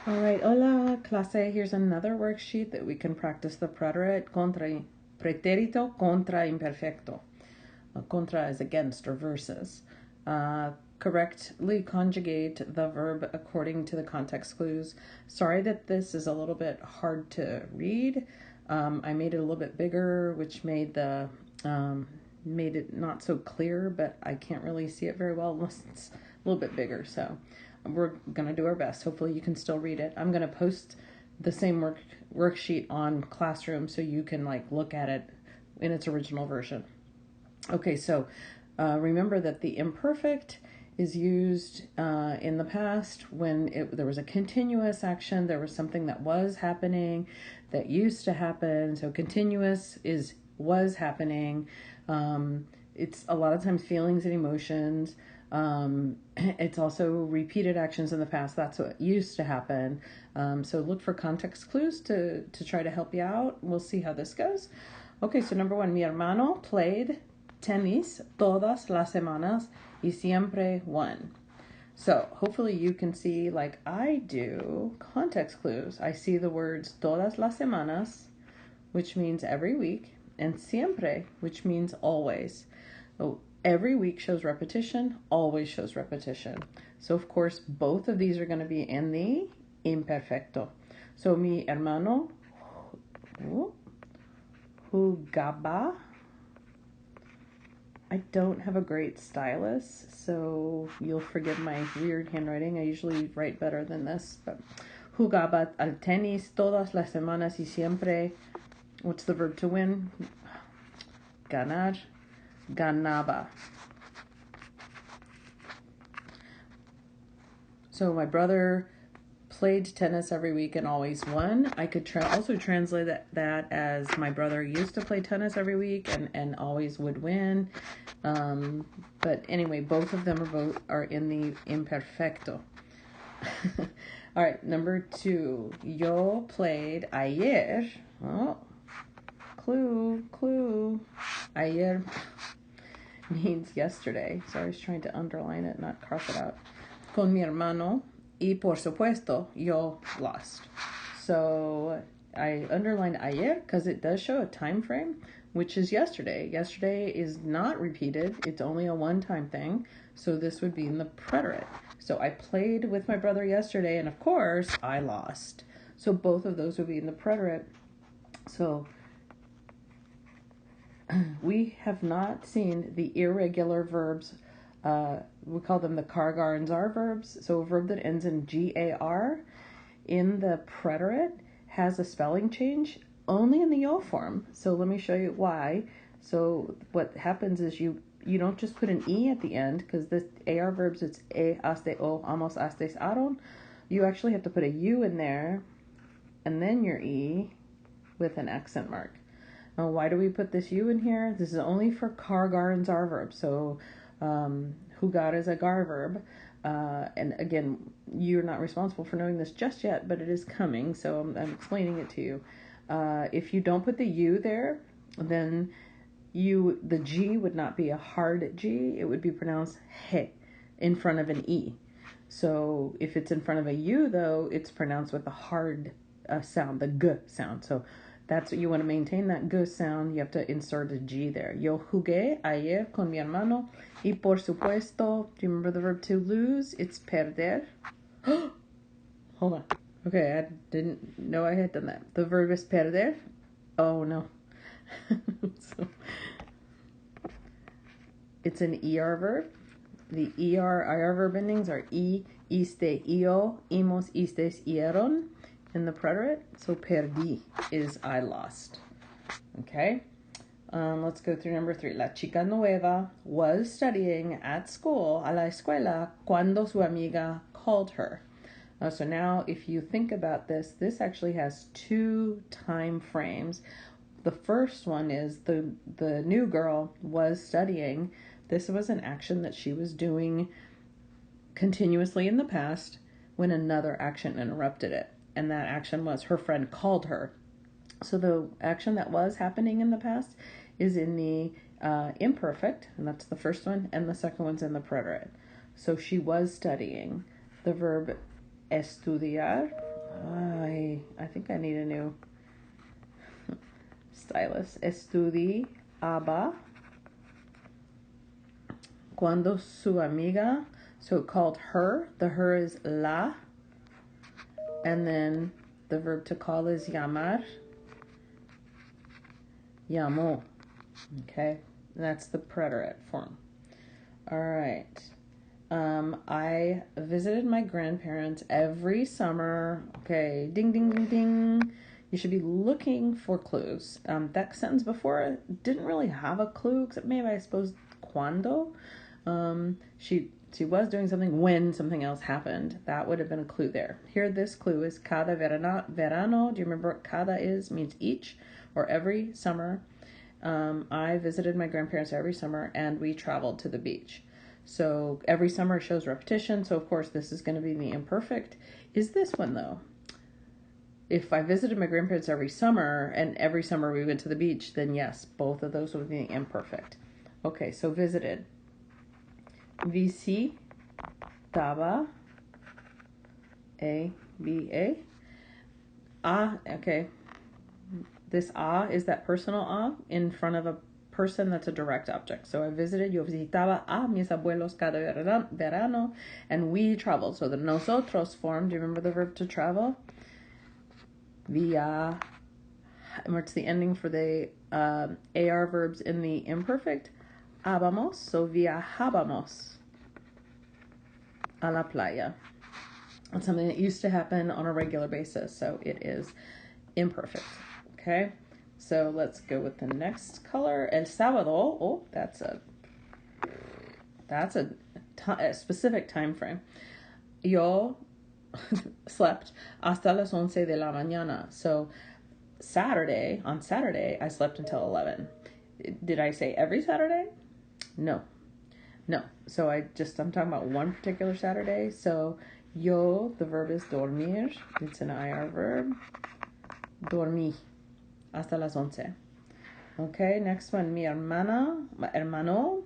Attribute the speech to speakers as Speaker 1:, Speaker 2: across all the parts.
Speaker 1: All right, hola clase. Here's another worksheet that we can practice the preterite contra preterito contra imperfecto. Contra is against or versus. Correctly conjugate the verb according to the context clues. Sorry that this is a little bit hard to read. I made it a little bit bigger, which made it not so clear, but I can't really see it very well unless it's a little bit bigger. So we're going to do our best. Hopefully you can still read it. I'm going to post the same worksheet on Classroom so you can like look at it in its original version. Okay, so remember that the imperfect is used in the past when there was a continuous action, there was something that was happening, that used to happen. So continuous was happening. It's a lot of times feelings and emotions. It's also repeated actions in the past. That's what used to happen. So look for context clues to try to help you out. We'll see how this goes. Okay, so number one, mi hermano played tenis todas las semanas y siempre won. So hopefully you can see, like I do, context clues. I see the words todas las semanas, which means every week, and siempre, which means always. So every week shows repetition, always shows repetition. So of course, both of these are going to be in the imperfecto. So mi hermano jugaba. I don't have a great stylus, so you'll forgive my weird handwriting. I usually write better than this, but jugaba al tenis todas las semanas y siempre. What's the verb to win? Ganar. Ganaba. So my brother played tennis every week and always won. I could also translate that as my brother used to play tennis every week and always would win. But anyway, both of them are in the imperfecto. All right, number two. Yo played ayer. Oh, clue. Ayer means yesterday. So I was trying to underline it, not cross it out. Con mi hermano. Y por supuesto, yo lost. So I underlined ayer because it does show a time frame, which is yesterday. Yesterday is not repeated. It's only a one-time thing. So this would be in the preterite. So I played with my brother yesterday, and of course, I lost. So both of those would be in the preterite. So we have not seen the irregular verbs. We call them the car, and zar verbs. So a verb that ends in gar in the preterite has a spelling change only in the yo form. So let me show you why. So what happens is you don't just put an e at the end, because this ar verbs, it's e, aste, o, amos, astes, aron. You actually have to put a u in there and then your e with an accent mark. Now, why do we put this u in here? This is only for car, and zar verbs. So jugar is a gar verb. And again, you're not responsible for knowing this just yet, but it is coming, so I'm explaining it to you. If you don't put the u there, then the G would not be a hard G. It would be pronounced he in front of an E. So if it's in front of a U, though, it's pronounced with a hard sound, the G sound. So that's what you want to maintain, that G sound. You have to insert a G there. Yo jugué ayer con mi hermano. Y por supuesto, do you remember the verb to lose? It's perder. Hold on. Okay, I didn't know I had done that. The verb is perder. Oh, no. So, it's an ER verb. The IR verb endings are I, iste, io, imos, istes, ieron in the preterite. So perdí is I lost. Okay. Let's go through number three. La chica nueva was studying at school, a la escuela, cuando su amiga called her. So now if you think about this actually has two time frames. The first one is the new girl was studying. This was an action that she was doing continuously in the past when another action interrupted it. And that action was her friend called her. So the action that was happening in the past is in the imperfect, and that's the first one, and the second one's in the preterite. So she was studying. The verb estudiar I think I need a new stylus. Estudiaba cuando su amiga, so called her. The her is la, and then the verb to call is llamar. Llamó. Okay, that's the preterite form. All right. I visited my grandparents every summer. Okay, ding, ding, ding, ding. You should be looking for clues. That sentence before didn't really have a clue, except maybe I suppose cuando. She was doing something when something else happened. That would have been a clue there. Here, this clue is cada verano. Do you remember what cada is? Means each or every summer. I visited my grandparents every summer, and we traveled to the beach. So every summer shows repetition. So of course this is going to be the imperfect. Is this one though? If I visited my grandparents every summer and every summer we went to the beach, then yes, both of those would be imperfect. Okay, so visited. Visitaba. A, B, A. Okay. This is that personal in front of a person that's a direct object. So I visited, yo visitaba a mis abuelos cada verano, and we traveled. So the nosotros form, do you remember the verb to travel? Via, what's the ending for the AR verbs in the imperfect? Habamos, so viajábamos a la playa. It's something that used to happen on a regular basis, so it is imperfect. Okay, so let's go with the next color. El sábado. Oh, that's a specific time frame. Yo slept hasta las 11 de la mañana. So on Saturday, I slept until 11. Did I say every Saturday? No. So I'm talking about one particular Saturday. So yo, the verb is dormir. It's an IR verb. Dormí hasta las 11. Okay, next one. Mi hermano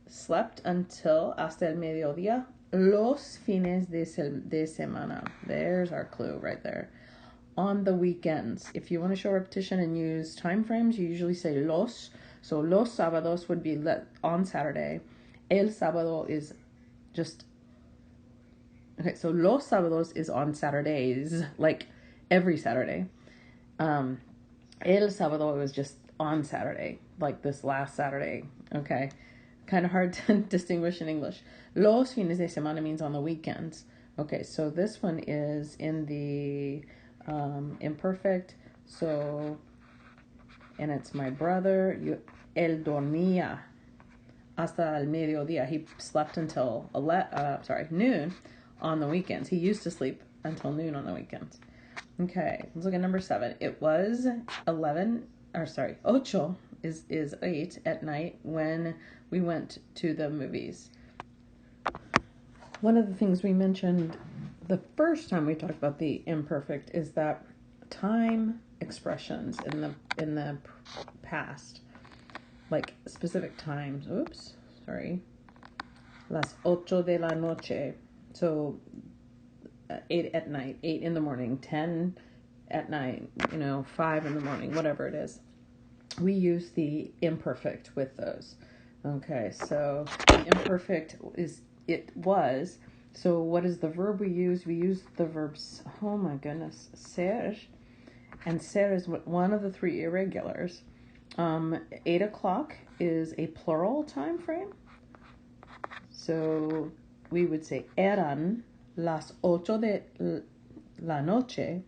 Speaker 1: slept until hasta el mediodía los fines de semana. There's our clue right there. On the weekends. If you want to show repetition and use time frames, you usually say los. So los sábados would be on Saturday. El sábado is just... Okay, so los sábados is on Saturdays, like every Saturday. El sábado was just on Saturday, like this last Saturday. Okay, kind of hard to distinguish in English. Los fines de semana means on the weekends. Okay, so this one is in the imperfect. So, and it's my brother. Él dormía hasta el mediodía. He slept until noon on the weekends. He used to sleep until noon on the weekends. Okay, let's look at number 7. It was 8 is 8 at night when we went to the movies. One of the things we mentioned the first time we talked about the imperfect is that time expressions in the past, like specific times. Las 8 de la noche. So 8 at night, 8 in the morning, 10 at night, 5 in the morning, whatever it is. We use the imperfect with those. Okay, so the imperfect is it was. So what is the verb we use? We use the verbs, oh my goodness, ser. And ser is one of the 3 irregulars. 8 o'clock is a plural time frame. So we would say eran las 8 de la noche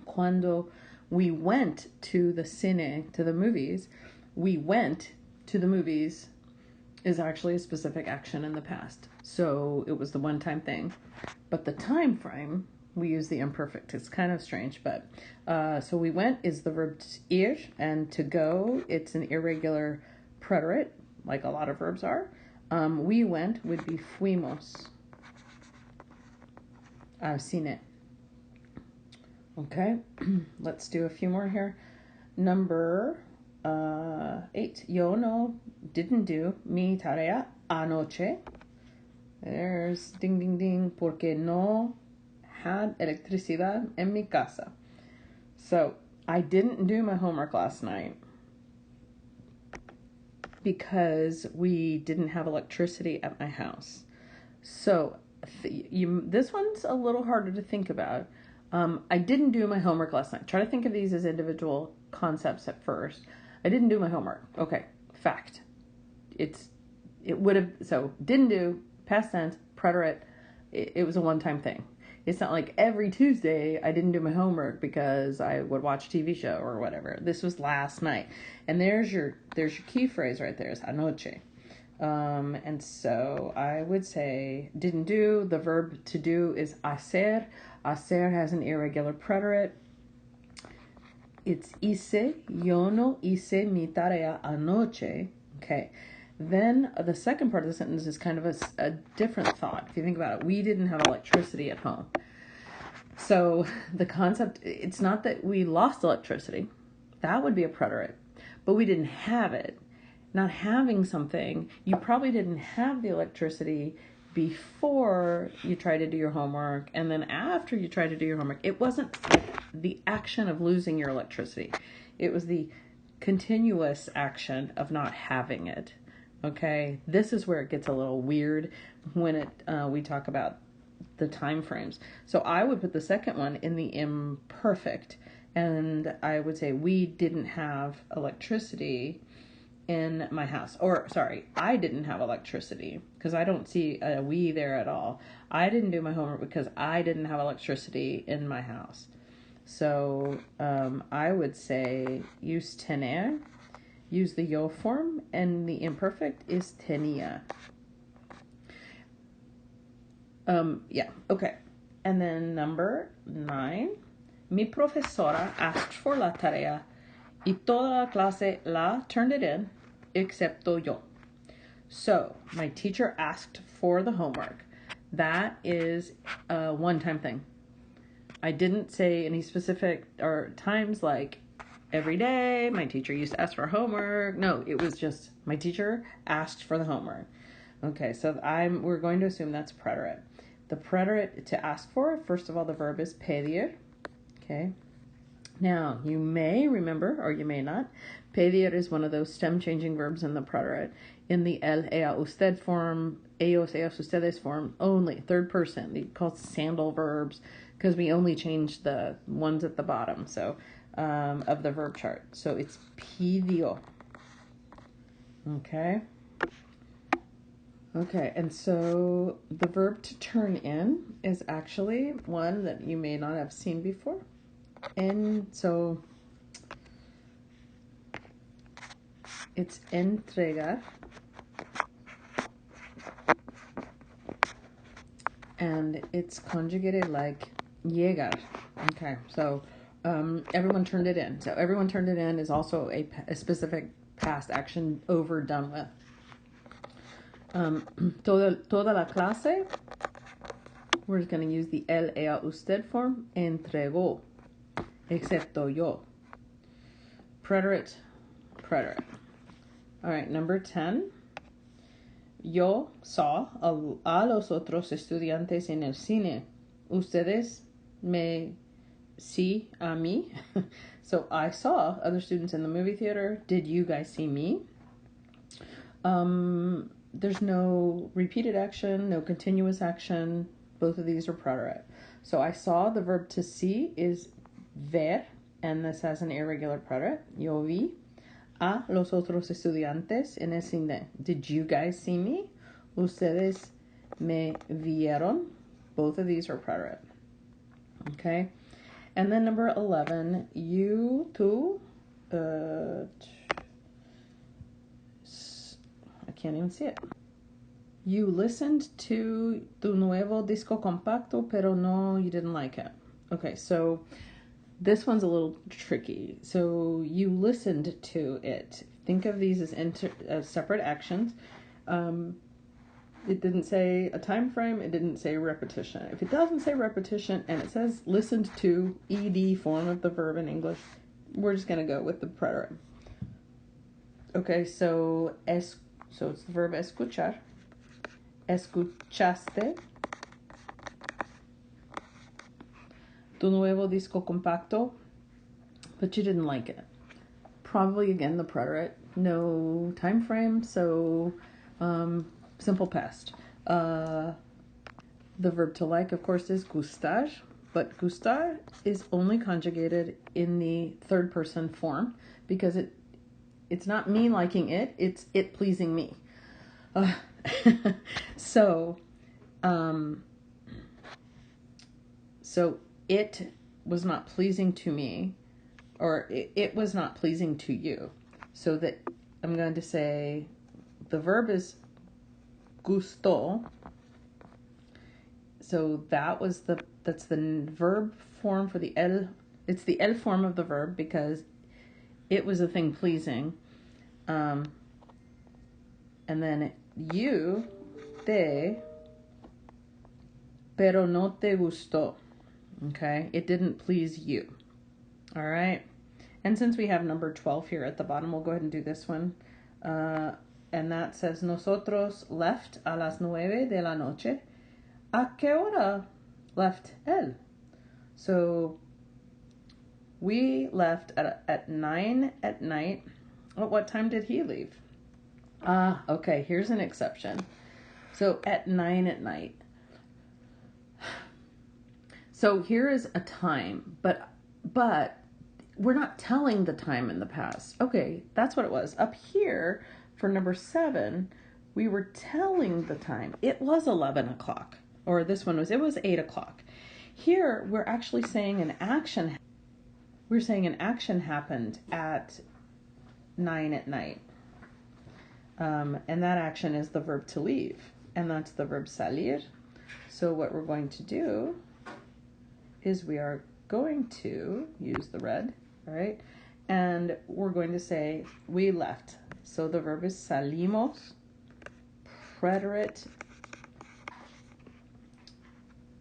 Speaker 1: cuando we went to the cine, to the movies. We went to the movies is actually a specific action in the past. So it was the one-time thing. But the time frame, we use the imperfect. It's kind of strange, but so we went is the verb ir, and to go, it's an irregular preterite, like a lot of verbs are. We went would be fuimos al cine. Okay, let's do a few more here. Number 8. Yo didn't do mi tarea anoche. There's ding, ding, ding, porque no had electricidad en mi casa. So I didn't do my homework last night because we didn't have electricity at my house. So this one's a little harder to think about. I didn't do my homework last night. Try to think of these as individual concepts at first. I didn't do my homework. Okay, fact. It would have, so didn't do, past tense, preterite. It was a one-time thing. It's not like every Tuesday I didn't do my homework because I would watch a TV show or whatever. This was last night. And there's your key phrase right there, is anoche. And so I would say didn't do. The verb to do is hacer. Hacer has an irregular preterite. It's hice. Yo no hice mi tarea anoche. Okay. Then the second part of the sentence is kind of a different thought. If you think about it, we didn't have electricity at home. So the concept, it's not that we lost electricity. That would be a preterite. But we didn't have it. Not having something, you probably didn't have the electricity before you tried to do your homework, and then after you tried to do your homework. It wasn't like the action of losing your electricity. It was the continuous action of not having it. Okay, this is where it gets a little weird when we talk about the time frames. So I would put the second one in the imperfect, and I would say we didn't have electricity in my house. Or, sorry, I didn't have electricity, because I don't see a we there at all. I didn't do my homework because I didn't have electricity in my house. So I would say use tener, use the yo form, and the imperfect is tenía. Yeah, okay. And then number 9, mi profesora asked for la tarea y toda la clase la turned it in, excepto yo. So, my teacher asked for the homework. That is a one-time thing. I didn't say any specific or times like every day my teacher used to ask for homework. No, it was just my teacher asked for the homework. Okay, so we're going to assume that's preterite. The preterite to ask for, first of all, the verb is pedir. Okay. Now, you may remember, or you may not, pedir is one of those stem-changing verbs in the preterite. In the él, ella, usted form, ellos, ellas, ustedes form, only, third person. They call sandal verbs because we only change the ones at the bottom, so, of the verb chart. So it's pidió. Okay. Okay, and so the verb to turn in is actually one that you may not have seen before. And so it's entregar, and it's conjugated like llegar. Okay, so everyone turned it in. So everyone turned it in is also a specific past action over, done with. Toda la clase, we're just going to use the él, ella, usted form, entregó, excepto yo. Preterite. All right, number 10. Yo saw a los otros estudiantes en el cine. Ustedes me see a mí. So I saw other students in the movie theater. Did you guys see me? There's no repeated action, no continuous action. Both of these are preterite. So I saw, the verb to see is ver, and this has an irregular preterite. Yo vi a los otros estudiantes en el cine. Did you guys see me? Ustedes me vieron. Both of these are preterite. Okay. And then number 11, you, tú, I can't even see it. You listened to tu nuevo disco compacto, pero no, you didn't like it. Okay, so this one's a little tricky. So you listened to it. Think of these as separate actions. It didn't say a time frame. It didn't say repetition. If it doesn't say repetition and it says listened to, ed form of the verb in English, we're just going to go with the preterite. Okay, so it's the verb escuchar. Escuchaste. tu nuevo disco compacto, but you didn't like it. Probably, again, the preterite, no time frame, so simple past. The verb to like, of course, is gustar, but gustar is only conjugated in the third person form because it's not me liking it, it's it pleasing me. So it was not pleasing to me, or it was not pleasing to you. So that I'm going to say the verb is gustó. So that's the verb form for the el. It's the el form of the verb because it was a thing pleasing. And then you, te, pero no te gustó. Okay, it didn't please you. All right. And since we have number 12 here at the bottom, we'll go ahead and do this one. And that says, nosotros left a las 9 de la noche. ¿A qué hora left él? So we left at 9 at night. At what time did he leave? Okay, here's an exception. So at 9 at night. So here is a time, but we're not telling the time in the past. Okay, that's what it was. Up here for number 7, we were telling the time. It was 11 o'clock. Or this one it was 8 o'clock. Here we're actually saying an action. We're saying an action happened at 9 at night. And that action is the verb to leave. And that's the verb salir. So what we're going to do is we are going to use the red, all right? And we're going to say we left. So the verb is salimos, preterite,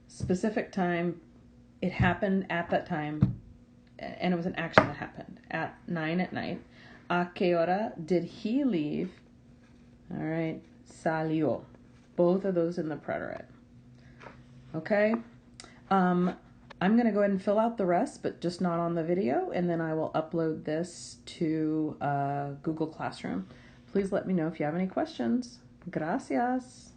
Speaker 1: specific time. It happened at that time, and it was an action that happened at 9 at night. A qué hora did he leave? All right, salió. Both of those in the preterite. Okay? I'm going to go ahead and fill out the rest, but just not on the video, and then I will upload this to Google Classroom. Please let me know if you have any questions. Gracias.